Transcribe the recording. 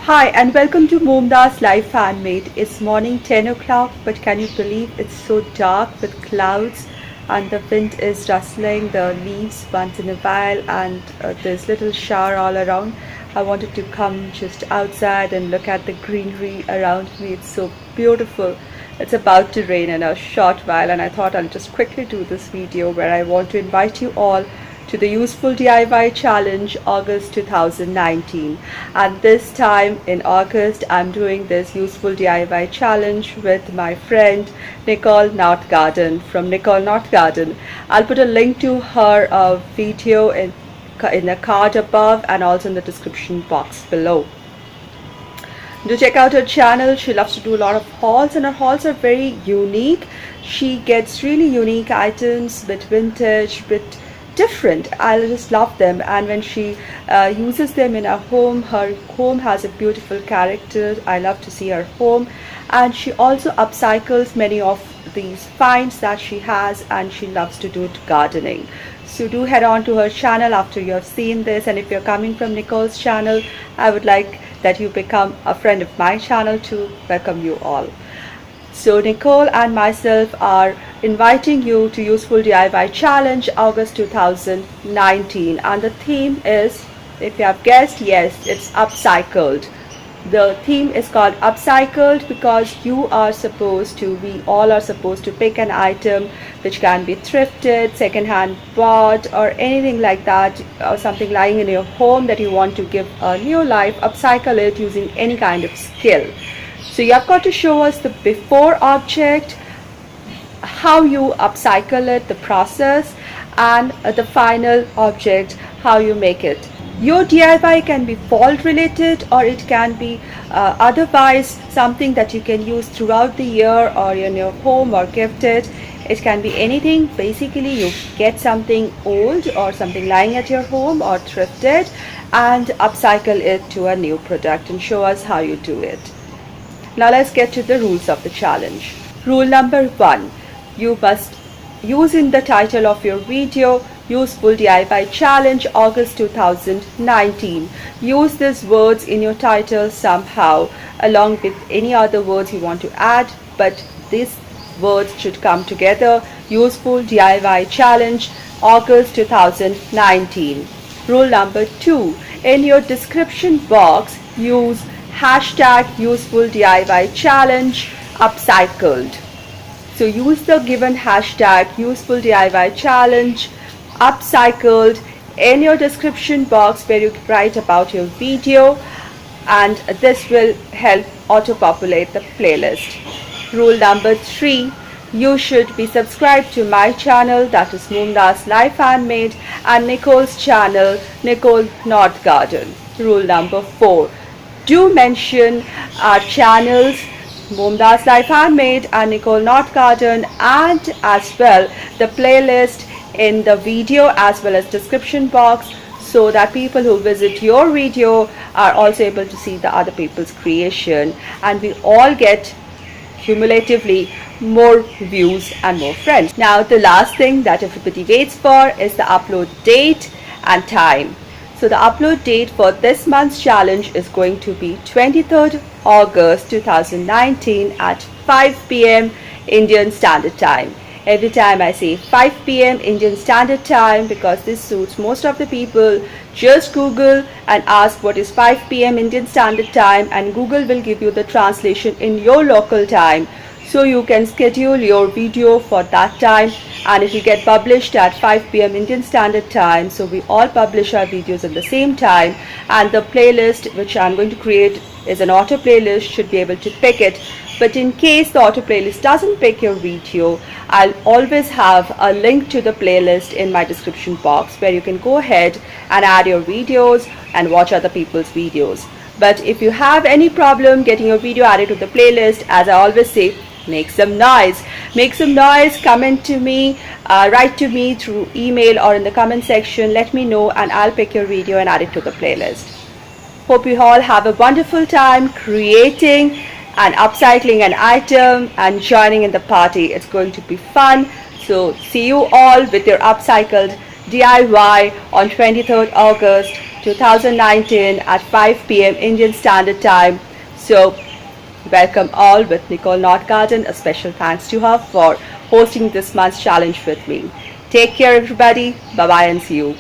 Hi and welcome to MomDas Live Handmade. It's morning 10 o'clock, but can you believe it's so dark with clouds and the wind is rustling the leaves once in a while and there's little shower all around. I wanted to come just outside and look at the greenery around me. It's so beautiful. It's about to rain in a short while and I thought I'll just quickly do this video where I want to invite you all to the Useful DIY Challenge August 2019, and this time in August I'm doing this Useful DIY Challenge with my friend Nicole Not Garden from Nicole Not Garden. I'll put a link to her video in the card above and also in the description box below. Do check out her channel. She loves to do a lot of hauls and her hauls are very unique. She gets really unique items, bit vintage, bit different. I just love them, and when she uses them in her home has a beautiful character. I love to see her home, and she also upcycles many of these finds that she has, and she loves to do gardening. So do head on to her channel after you have seen this, and if you're coming from Nicole's channel, I would like that you become a friend of my channel to welcome you all. So Nicole and myself are inviting you to Useful DIY Challenge August 2019, and the theme is, if you have guessed, yes, it's upcycled. The theme is called Upcycled because we all are supposed to pick an item which can be thrifted, second-hand bought, or anything like that, or something lying in your home that you want to give a new life, upcycle it using any kind of skill. So you have got to show us the before object, how you upcycle it, the process, and the final object, how you make it. Your DIY can be fall related, or it can be otherwise something that you can use throughout the year or in your home or gifted. It can be anything. Basically, you get something old or something lying at your home or thrifted and upcycle it to a new product and show us how you do it. Now let's get to the rules of the challenge. Rule number 1. You must use in the title of your video Useful DIY Challenge August 2019. Use these words in your title somehow along with any other words you want to add, but these words should come together. Useful DIY Challenge August 2019. Rule number 2. In your description box, use hashtag Useful DIY Challenge Upcycled. So use the given hashtag Useful DIY Challenge Upcycled in your description box where you write about your video, and this will help auto-populate the playlist. Rule number 3. You should be subscribed to my channel, that is MomDas Live Handmade, and Nicole's channel, Nicole Not Garden. Rule number 4. Do mention our channels, MomDas Live Handmade and Nicole Not Garden, and as well the playlist in the video as well as description box, so that people who visit your video are also able to see the other people's creation, and we all get cumulatively more views and more friends. Now the last thing that everybody waits for is the upload date and time. So the upload date for this month's challenge is going to be 23rd August 2019 at 5 p.m. Indian Standard Time. Every time I say 5 p.m. Indian Standard Time because this suits most of the people, just Google and ask what is 5 p.m. Indian Standard Time, and Google will give you the translation in your local time. So you can schedule your video for that time, and it will get published at 5 p.m. Indian Standard Time. So we all publish our videos at the same time, and the playlist which I'm going to create is an auto playlist, should be able to pick it. But in case the auto playlist doesn't pick your video, I'll always have a link to the playlist in my description box where you can go ahead and add your videos and watch other people's videos. But if you have any problem getting your video added to the playlist, as I always say, make some noise. Make some noise, comment to me, write to me through email or in the comment section. Let me know and I'll pick your video and add it to the playlist. Hope you all have a wonderful time creating and upcycling an item and joining in the party. It's going to be fun. So see you all with your upcycled DIY on 23rd August 2019 at 5 p.m. Indian Standard Time. So, welcome all with Nicole Not Garden. A special thanks to her for hosting this month's challenge with me. Take care, everybody. Bye bye and see you.